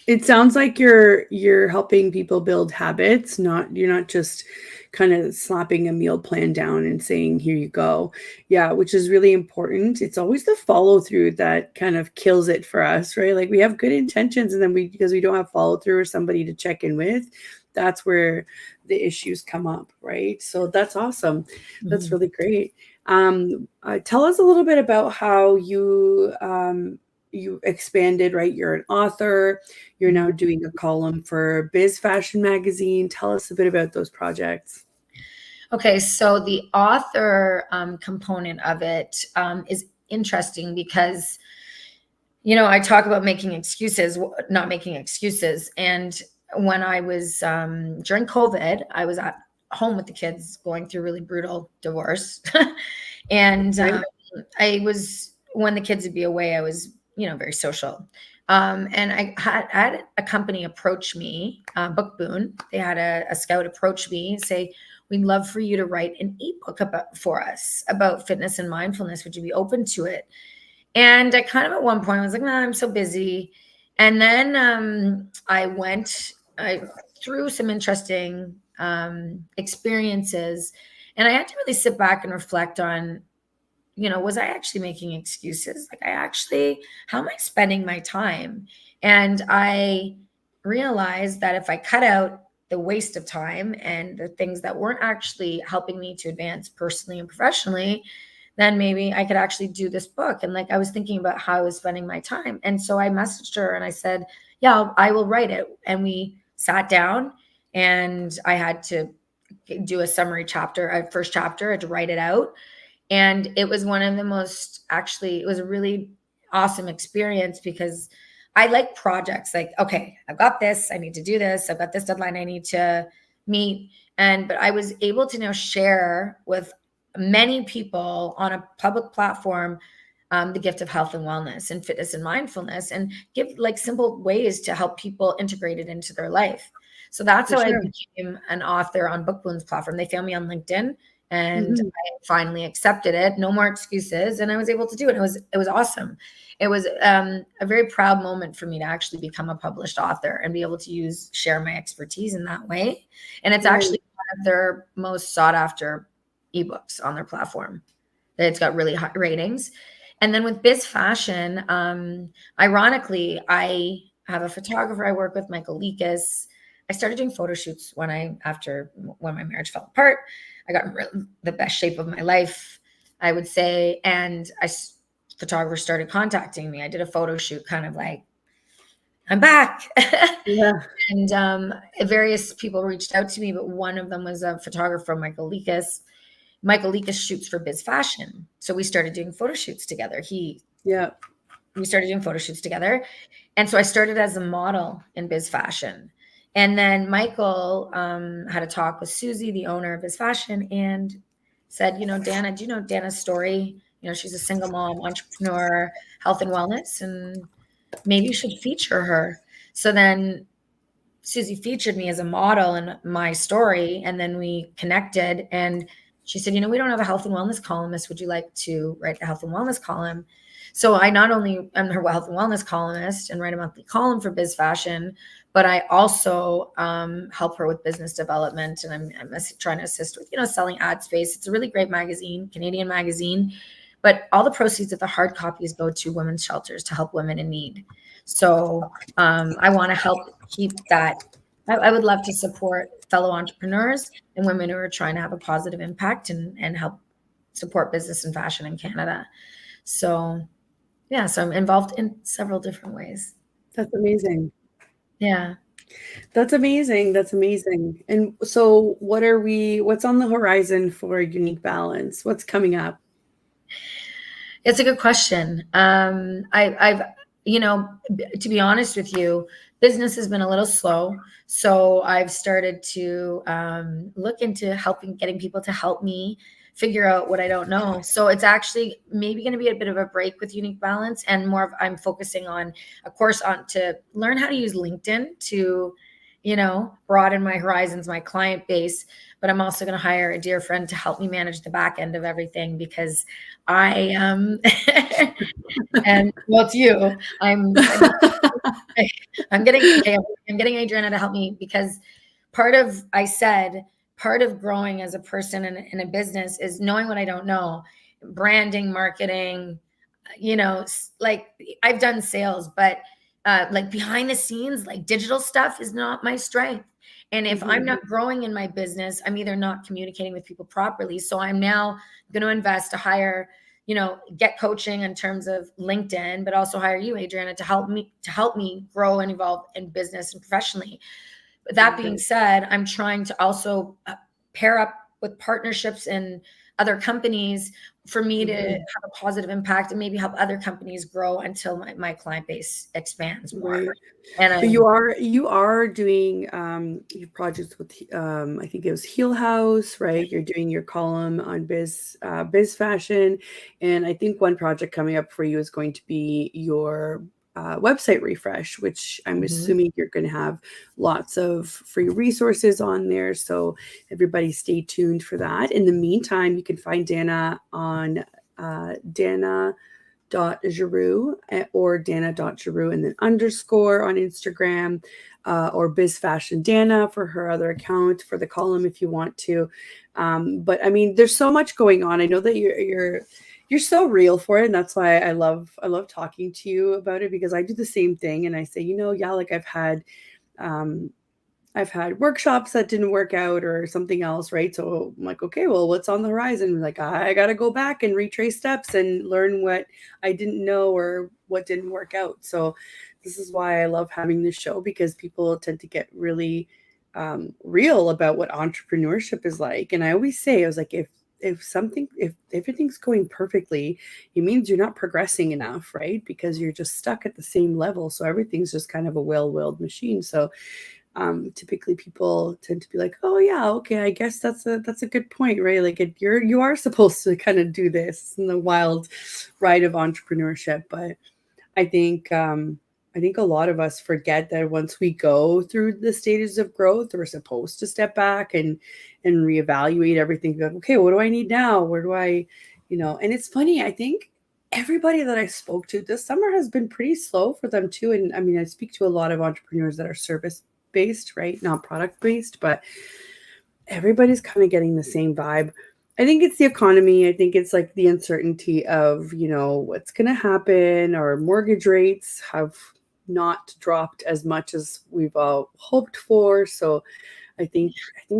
It sounds like you're helping people build habits, you're not just kind of slapping a meal plan down and saying, here you go. Yeah, which is really important. It's always the follow through that kind of kills it for us, right? Like we have good intentions, and then because we don't have follow through or somebody to check in with, that's where the issues come up, right? So that's awesome. That's really great. Tell us a little bit about how you expanded, right? You're an author. You're now doing a column for BizFashion magazine. Tell us a bit about those projects. Okay, so the author component of it is interesting because, I talk about making excuses, not making excuses. And when I was during COVID, I was at home with the kids going through really brutal divorce. And when the kids would be away, I was very social. And I had a company approach me, Bookboon. They had a scout approach me and say, we'd love for you to write an eBook for us about fitness and mindfulness. Would you be open to it? And I kind of at one point I was like, no, I'm so busy. And then I went through some interesting experiences. And I had to really sit back and reflect on, was I actually making excuses? Like how am I spending my time? And I realized that if I cut out the waste of time and the things that weren't actually helping me to advance personally and professionally, then maybe I could actually do this book. And like, I was thinking about how I was spending my time. And so I messaged her and I said, yeah, I will write it. And we sat down and I had to do a summary chapter, a first chapter, I had to write it out. And it was one of the most, actually, it was a really awesome experience because I like projects like, okay, I've got this, I need to do this, I've got this deadline I need to meet. But I was able to now share with many people on a public platform the gift of health and wellness and fitness and mindfulness, and give like simple ways to help people integrate it into their life. So that's how I became an author on Bookboon's platform. They found me on LinkedIn and I finally accepted it. No more excuses. And I was able to do it. It was awesome. It was a very proud moment for me to actually become a published author and be able to share my expertise in that way. And it's actually one of their most sought after eBooks on their platform. It's got really high ratings. And then with BizFashion, ironically, I have a photographer I work with, Michael Leakis. I started doing photo shoots when my marriage fell apart. I got in the best shape of my life, I would say. And photographers started contacting me. I did a photo shoot kind of like, I'm back. Yeah. And various people reached out to me, but one of them was a photographer, Michael Leakis. Michael Leakis shoots for BizFashion. So we started doing photo shoots together. We started doing photo shoots together. And so I started as a model in BizFashion. And then Michael had a talk with Susie, the owner of BizFashion, and said, Danna, do you know Danna's story? She's a single mom, entrepreneur, health and wellness, and maybe you should feature her. So then Susie featured me as a model in my story, and then we connected, and she said, we don't have a health and wellness columnist. Would you like to write the health and wellness column? So I not only am her health and wellness columnist and write a monthly column for BizFashion, but I also help her with business development. And I'm trying to assist with, selling ad space. It's a really great magazine, Canadian magazine. But all the proceeds of the hard copies go to women's shelters to help women in need. So I want to help keep that. I would love to support fellow entrepreneurs and women who are trying to have a positive impact and help support business and fashion in Canada. So, yeah, so I'm involved in several different ways. That's amazing. Yeah. That's amazing. That's amazing. And so what's on the horizon for Unique Balance? What's coming up? It's a good question. I've to be honest with you, business has been a little slow. So I've started to look into getting people to help me figure out what I don't know. So it's actually maybe going to be a bit of a break with Unique Balance, and I'm focusing on a course to learn how to use LinkedIn to, broaden my horizons, my client base. But I'm also going to hire a dear friend to help me manage the back end of everything, because I am, and well, it's you. I'm getting Adriana to help me, because part of growing as a person in a business is knowing what I don't know, branding, marketing, like I've done sales, but like behind the scenes, like digital stuff is not my strength. And if I'm not growing in my business, I'm either not communicating with people properly. So I'm now going to invest to hire, get coaching in terms of LinkedIn, but also hire you, Adriana, to help me grow and evolve in business and professionally. But that being said, I'm trying to also pair up with partnerships and other companies for me to have a positive impact and maybe help other companies grow until my client base expands more. Right. And but you are doing your projects with I think it was Heal House, right? You're doing your column on BizFashion, and I think one project coming up for you is going to be your website refresh, which I'm assuming you're going to have lots of free resources on there. So everybody stay tuned for that. In the meantime, you can find Danna on Danna.Giroux or Danna.Giroux and then _ on Instagram. or BizFashion Danna for her other account for the column if you want to. But I mean, there's so much going on. I know that you're so real for it, and that's why I love talking to you about it, because I do the same thing, and I say, yeah, like I've had workshops that didn't work out or something else, right? So I'm like, okay, well, what's on the horizon? Like, I got to go back and retrace steps and learn what I didn't know or what didn't work out. So this is why I love having this show, because people tend to get really real about what entrepreneurship is like. And I always say, I was like, if everything's going perfectly, it means you're not progressing enough, right? Because you're just stuck at the same level. So everything's just kind of a well-oiled machine. So typically people tend to be like, oh yeah, okay, I guess that's a good point, right? Like you are supposed to kind of do this in the wild ride of entrepreneurship. But I think a lot of us forget that once we go through the stages of growth, we're supposed to step back and reevaluate everything. Like, okay, what do I need now? Where do I, and it's funny, I think everybody that I spoke to this summer has been pretty slow for them too. And I mean, I speak to a lot of entrepreneurs that are service based, right? Not product based, but everybody's kind of getting the same vibe. I think it's the economy. I think it's like the uncertainty of, what's going to happen. Our mortgage rates have not dropped as much as we've all hoped for. So I think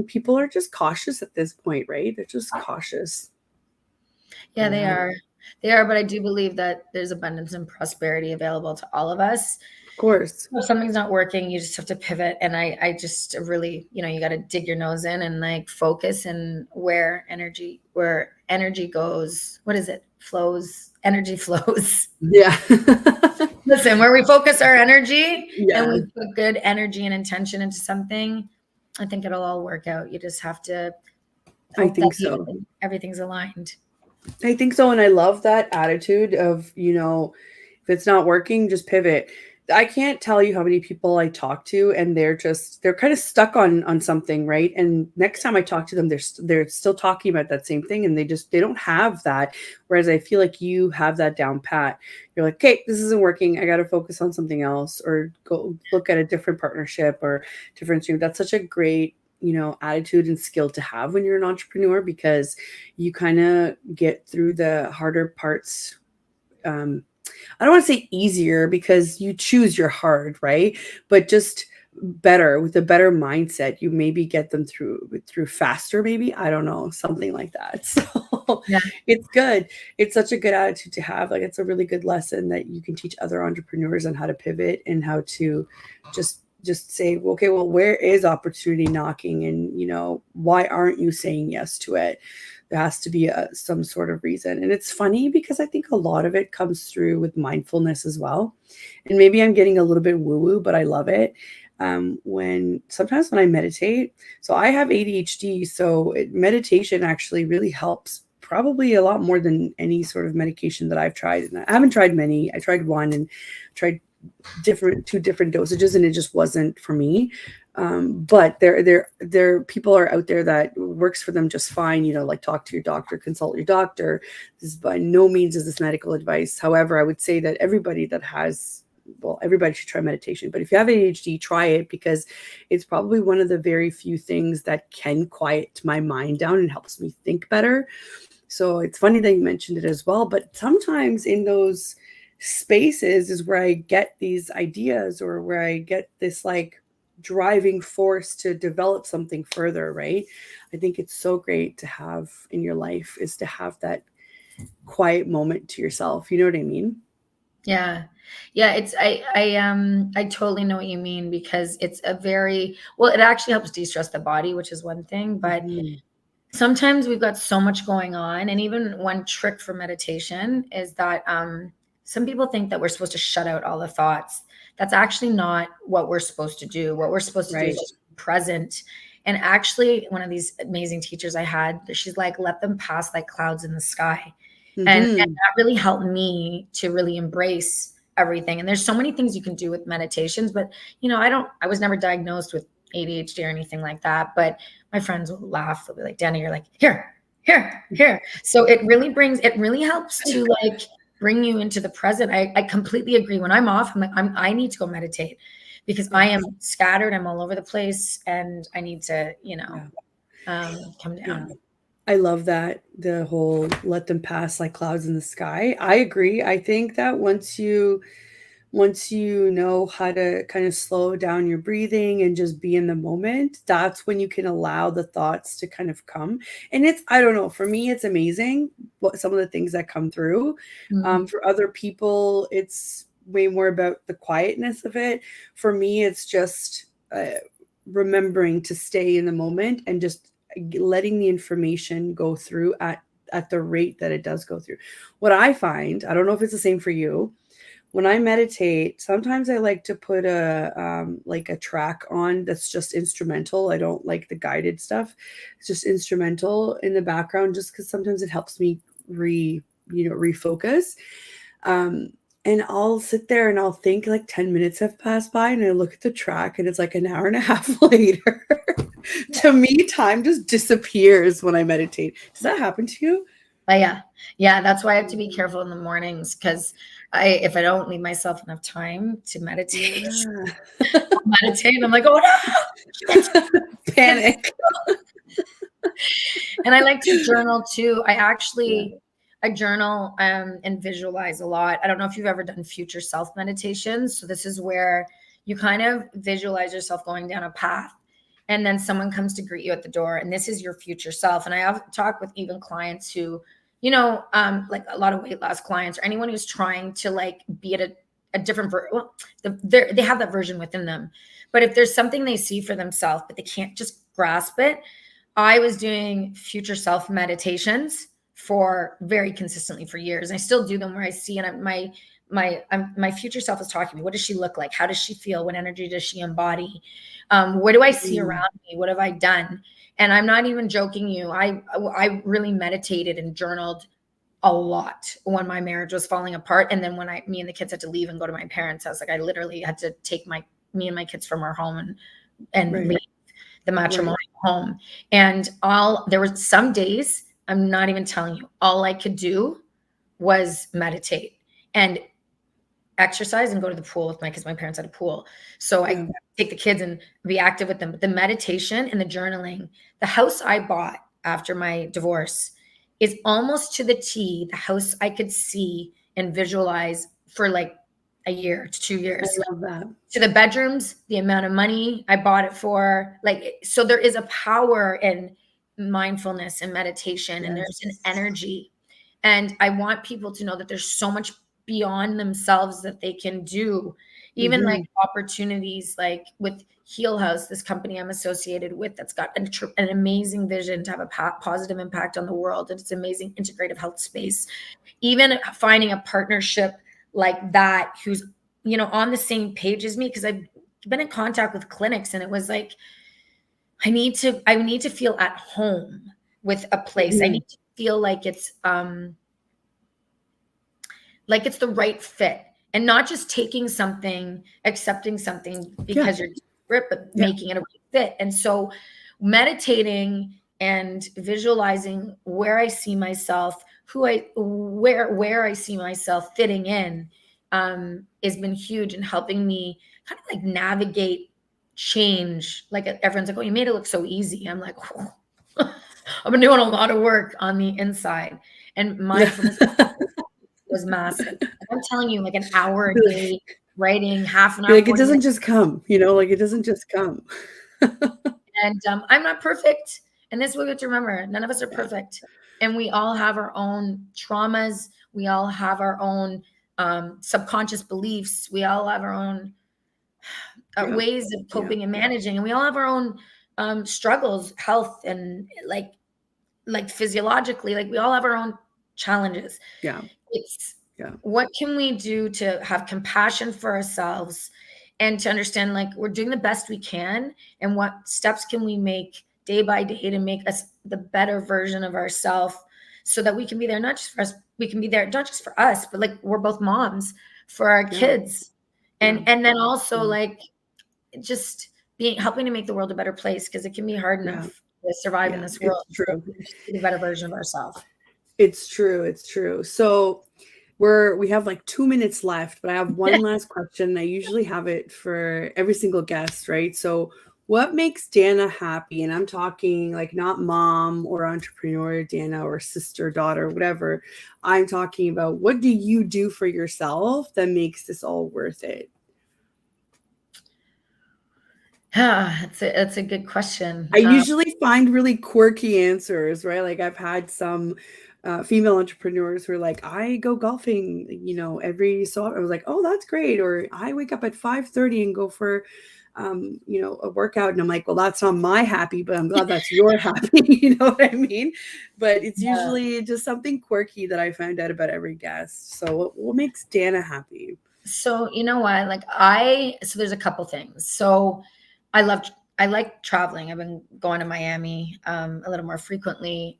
people are just cautious at this point, right? They're just cautious. Yeah, they are. They are, but I do believe that there's abundance and prosperity available to all of us. Of course. If something's not working, you just have to pivot. And I just really, you got to dig your nose in and like focus and where energy goes. What is it? Energy flows. Yeah. Listen, where we focus our energy Yeah. and we put good energy and intention into something, I think it'll all work out. You just have to I think so. Everything's aligned. I think so. And I love that attitude of, if it's not working, just pivot. I can't tell you how many people I talk to and they're kind of stuck on something, right? And next time I talk to them, they're still talking about that same thing, and they don't have that. Whereas I feel like you have that down pat. You're like, okay, this isn't working. I got to focus on something else, or go look at a different partnership or different stream. That's such a great attitude and skill to have when you're an entrepreneur, because you kind of get through the harder parts. I don't want to say easier, because you choose your hard, right? But just better, with a better mindset, you maybe get them through faster, maybe. I don't know, something like that. So yeah. It's good. It's such a good attitude to have. Like, it's a really good lesson that you can teach other entrepreneurs on how to pivot and how to just say, okay, well, where is opportunity knocking? And, why aren't you saying yes to it? There has to be some sort of reason. And it's funny because I think a lot of it comes through with mindfulness as well. And maybe I'm getting a little bit woo-woo, but I love it. Sometimes when I meditate, so I have ADHD, so meditation actually really helps, probably a lot more than any sort of medication that I've tried. And I haven't tried many. I tried one and tried two different dosages, and it just wasn't for me. But there people are out there that works for them just fine. Like, talk to your doctor, consult your doctor. This is by no means is this medical advice. However, I would say that everybody should try meditation. But if you have ADHD, try it, because it's probably one of the very few things that can quiet my mind down and helps me think better. So it's funny that you mentioned it as well. But sometimes in those spaces is where I get these ideas, or where I get this like driving force to develop something further, right? I think it's so great to have in your life, is to have that quiet moment to yourself. You know what I mean? Yeah. It's I totally know what you mean, because it's it actually helps de-stress the body, which is one thing, but sometimes we've got so much going on. And even one trick for meditation is that some people think that we're supposed to shut out all the thoughts. That's actually not what we're supposed to do. What we're supposed to do is just be present. And actually, one of these amazing teachers I had, she's like, let them pass like clouds in the sky. Mm-hmm. And that really helped me to really embrace everything. And there's so many things you can do with meditations, but I was never diagnosed with ADHD or anything like that. But my friends will laugh. They'll be like, Danna, you're like, here. So it really helps to like bring you into the present. I completely agree. When I'm off, I'm like, I need to go meditate. because I am scattered. I'm all over the place, and I need to, come down. Yeah. I love that, the whole let them pass like clouds in the sky. I agree. I think that once you know how to kind of slow down your breathing and just be in the moment, that's when you can allow the thoughts to kind of come. And it's, I don't know, for me, it's amazing what some of the things that come through. For other people, it's way more about the quietness of it. For me, it's just remembering to stay in the moment and just letting the information go through at the rate that it does go through. What I find, I don't know if it's the same for you, when I meditate, sometimes I like to put a track on that's just instrumental. I don't like the guided stuff. It's just instrumental in the background, just because sometimes it helps me refocus. And I'll sit there and I'll think like 10 minutes have passed by, and I look at the track and it's like an hour and a half later. To me, time just disappears when I meditate. Does that happen to you? Yeah. That's why I have to be careful in the mornings, because if I don't leave myself enough time to meditate, I'm like, oh no, panic. And I like to journal too. I journal and visualize a lot. I don't know if you've ever done future self meditations. So this is where you kind of visualize yourself going down a path, and then someone comes to greet you at the door, and this is your future self. And I have talked with even clients who, like a lot of weight loss clients, or anyone who's trying to like be at a different they have that version within them. But if there's something they see for themselves, but they can't just grasp it, I was doing future self meditations for very consistently for years. I still do them, where I see, and my future self is talking to me. What does she look like? How does she feel? What energy does she embody? What do I see around me? What have I done? And I'm not even joking you. I really meditated and journaled a lot when my marriage was falling apart. And then when me and the kids had to leave and go to my parents' house, like I literally had to take me and my kids from our home and leave the matrimonial home. And there were some days, I'm not even telling you, all I could do was meditate and exercise and go to the pool because my parents had a pool. So I take the kids and be active with them. But the meditation and the journaling, the house I bought after my divorce is almost to the T, the house I could see and visualize for like a year to 2 years. I love that. To the bedrooms, the amount of money I bought it for, so there is a power in mindfulness and meditation, and there's an energy. And I want people to know that there's so much beyond themselves that they can do, even like opportunities like with Heal House, this company I'm associated with, that's got an amazing vision to have a positive impact on the world. And it's an amazing integrative health space. Even finding a partnership like that who's, on the same page as me, because I've been in contact with clinics, and it was like, I need to feel at home with a place. I need to feel like it's the right fit, and not just taking something, accepting something because you're desperate, but making it a right fit. And so meditating and visualizing where I see myself, where I see myself fitting in, has been huge in helping me kind of like navigate change. Like everyone's like, oh, you made it look so easy. I'm like, oh. I've been doing a lot of work on the inside, and mindfulness was massive. I'm telling you, like an hour a day writing, half an hour. Like it doesn't just come, like it doesn't just come. And I'm not perfect. And this is what we have to remember. None of us are perfect. And we all have our own traumas. We all have our own subconscious beliefs. We all have our own ways of coping and managing. And we all have our own struggles, health, and like physiologically, like we all have our own challenges. It's what can we do to have compassion for ourselves and to understand like we're doing the best we can, and what steps can we make day by day to make us the better version of ourselves, so that we can be there not just for us, we can be there not just for us, but like we're both moms for our kids. And then also like just helping to make the world a better place, because it can be hard enough to survive in this world. It's true. Be a better version of ourselves. It's true. So we have like 2 minutes left, but I have one last question. I usually have it for every single guest, right? So what makes Danna happy? And I'm talking like not mom or entrepreneur Danna or sister, daughter, whatever. I'm talking about, what do you do for yourself that makes this all worth it? Yeah, that's a good question. I usually find really quirky answers, right? Like I've had some female entrepreneurs who are like, I go golfing, you know, every so often. I was like, oh, that's great. Or I wake up at 5:30 and go for, you know, a workout. And I'm like, well, that's not my happy, but I'm glad that's your happy. You know what I mean? But it's usually just something quirky that I find out about every guest. So what makes Danna happy? So you know what? Like so there's a couple things. So I like traveling. I've been going to Miami a little more frequently.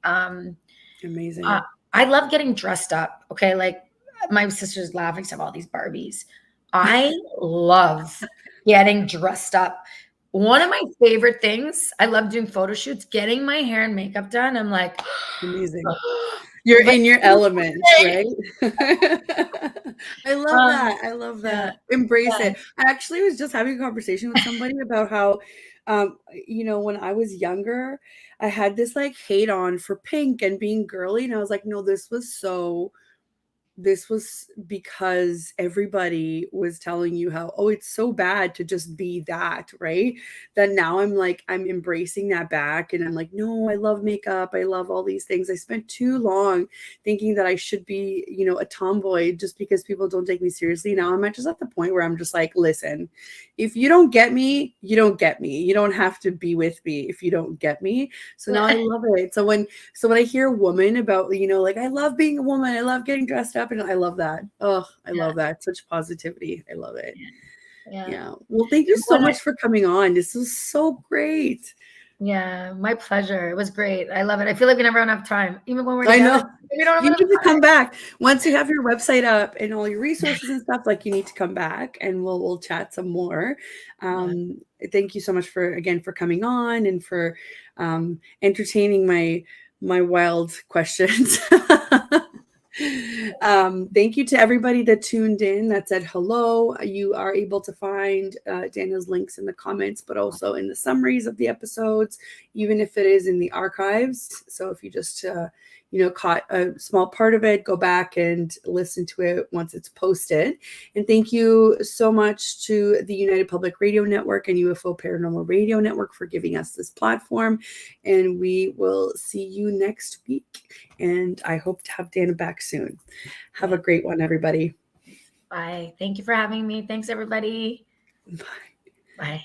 Amazing. I love getting dressed up. Okay, like my sister's laughing. I have all these Barbies. I love getting dressed up. One of my favorite things, I love doing photo shoots, getting my hair and makeup done. I'm like, amazing. You're in your element, right? I love that. I love that. Embrace it. I actually was just having a conversation with somebody about how, you know, when I was younger, I had this like hate on for pink and being girly. And I was like, no, this was because everybody was telling you how, oh, it's so bad to just be that, right? That now I'm like, I'm embracing that back. And I'm like, no, I love makeup. I love all these things. I spent too long thinking that I should be, you know, a tomboy just because people don't take me seriously. Now I'm just at the point where I'm just like, listen, if you don't get me, you don't get me. You don't have to be with me if you don't get me. So now I love it. So when I hear a woman about, you know, like, I love being a woman, I love getting dressed up, and I love that. Oh, I love that. Such positivity. I love it. Yeah. Well, thank you so much for coming on. This was so great. Yeah, my pleasure. It was great. I love it. I feel like we never run out of time, even when we're together. I know. We don't have you need to come back once you have your website up and all your resources and stuff. Like, you need to come back and we'll chat some more. Thank you so much for coming on and for entertaining my wild questions. Thank you to everybody that tuned in, that said hello. You are able to find Danna's links in the comments, but also in the summaries of the episodes, even if it is in the archives. So if you just you know, caught a small part of it, go back and listen to it once it's posted. And thank you so much to the United Public Radio Network and UFO Paranormal Radio Network for giving us this platform. And we will see you next week. And I hope to have Danna back soon. Have a great one, everybody. Bye. Thank you for having me. Thanks, everybody. Bye. Bye.